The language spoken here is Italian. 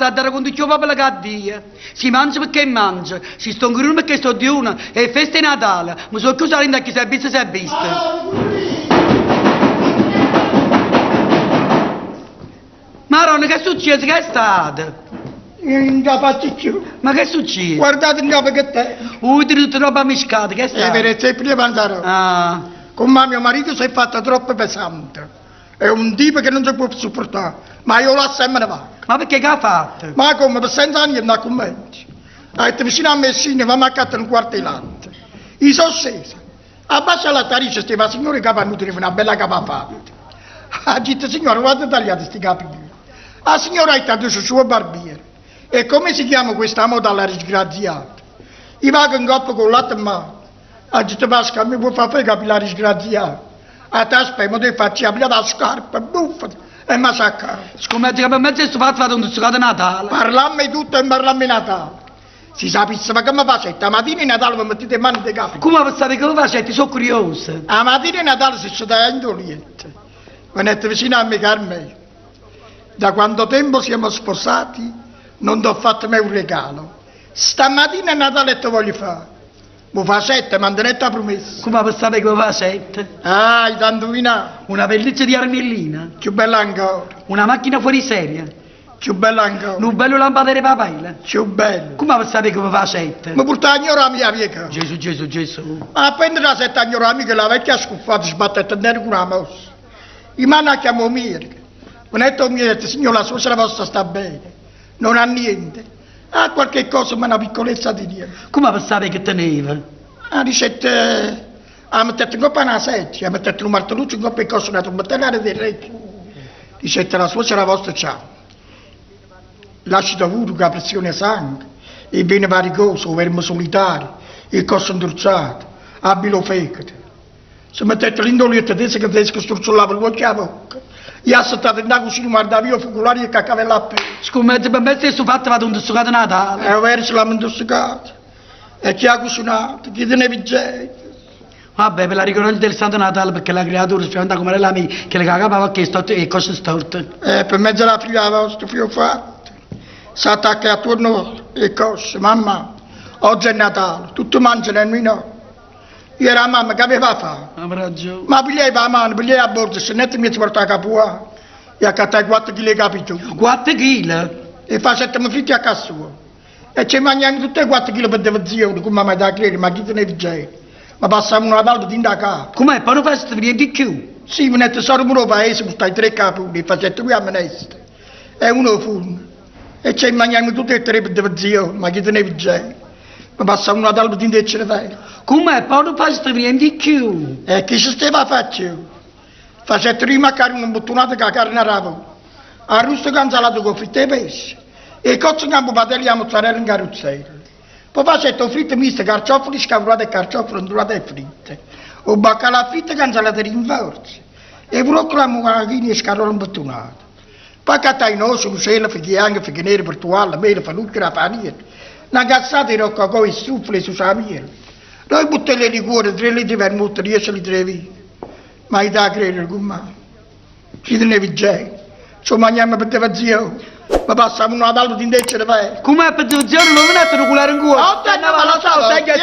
sta a dare con tutti i popoli che ha Dio. Si mangia perché mangia, si sta in perché sto di una, è festa di Natale, mi sono chiuso all'interno che si è visto. Maronna, che è successo? Che è stato? Non capace più. Ma che è successo? Guardate in capo che te. Ui, tutta roba miscata, che è stato? Vero, sei prima andare. Ah. Con mio marito si è fatta troppo pesante. È un tipo che non si può sopportare. Ma io lo sempre ne va. Ma perché che ha fatto? Ma come, per 100 anni non ha commenti. Ha detto vicino a Messina, ma mi ha accattato un quarto di latte. Io sono scesa. Abbassa la tariccia, stava signore che ha nutrito una bella capa fatta. Ha detto, signore, guarda tagliate questi capi. La signora ha detto sul suo barbiere. E come si chiama questa moda alla disgraziata? Io vado in coppa con latte in mano. Ha detto, Pasca, mi può fare capire la disgraziata? A te aspetta, ti faccio aprire la scarpa, buffa, e mi sacca. Scommetto che per me questo fatto vado un zuccato Natale. Parlammi tutto e parlammi Natale. Si sapesse ma che mi facete? La mattina di Natale mi mettete in mano dei capi. Come pensate che lo facete? Sono curioso. La mattina di Natale si sta in doliette. Venite vicino a me, Carmelo. Da quanto tempo siamo sposati, non ti ho fatto mai un regalo. Stamattina è Natale e te voglio fare. Mi facete, mantenete la promessa. Come pensate che lo facete? Ah, hai tanto vinato. Una pelliccia di armellina. Più bella ancora. Una macchina fuori serie. Più bella ancora. Un bello lampadere papele. Più bello. Come pensate che lo facete? Mi portate a ignorare la mia via. Gesù, Gesù, Gesù. Ma appena da 7 anni ora che la vecchia scuffata sbattete nero con una mossa. I manna chiamo Mirka. Mi ha detto Mirka, signore, la suocera vostra sta bene. Non ha niente. Ha qualche cosa, ma una piccolezza di Dio. Come pensate che teneva? Ha ricette... Ha mettete in coppa una sedia, ha mettete un martelluccio in coppa e cosa, una tombatellare del retro. Ricette la suocera vostra c'ha. L'acido avuto, la pressione sangue, il bene varicoso, il verme solitario, il costo indurzato, abilo fecate. Se mettete l'indolio tedesco che tedesco sturzollava il occhio a bocca. Io aspettavo in da cucina, guardavo io focolari e cacavella a pe. Scommetto per me stesso fatto vado un zuccato Natale. E verso la mendossicata. E chi ha cucinato, chi te ne vigente. Vabbè, per la ricorrenza del Santo Natale, perché la creatura si presenta come la mia, che le cagava che storte e cose storte. Per mezzo della figlia vostra, figlio fatto. Si attacca attorno e cose, mamma. Oggi è Natale, tutto mangiano e noi no. Io era la mamma che aveva fatto. Avevo ragione. Ma pigliai la mano, pigliai a bordo, se non mi si porta a capo e accattai 4 kg di capito. 4 kg? E facetemi fritti a casa sua. E ci mangiamo tutte e 4 kg per devozione, come mamma da credere, ma chi te ne vigente. Ma passavamo una Natale di da capo. Com'è? Poi non fate venire di più? Sì, venite solo in un paese, stai 3 capi, e facete qui a Meneste. E uno fu. E ci mangiamo tutte e 3 per devozione, ma chi te ne vigente. Ma passavamo una Natale di da cervello. Com'è? Poi non fate venire di più? E chi si stava facendo? Facete prima carne un bottonato che la carne arabo. Arrosto canzalato con fritte e pesce. E cozzo campo patelli a mozzarella in carrozzella. Poi facete fritte miste, carciofoli scavrate e carciofoli ondulate e fritte. O baccalà fritte canzalate in forza. E broccoli a mucchini e scarole imbottonate. Poi cattai noce, musella, figli anche, figli neri, portuale, mele, fanucchia, paniere. Una cazzata di roccacò e souffle su samiere. Noi buttelli di cuore, 3 litri di vermouth, 10 litri di vino. Ma io da credere con me. Chi te ne vigente? Ci mangiamo per devozione. Ma passiamo una Natale di indecce di fare. Com'è per devozione non venite a culare in cuore? Oh, te ne va, lo so, sai che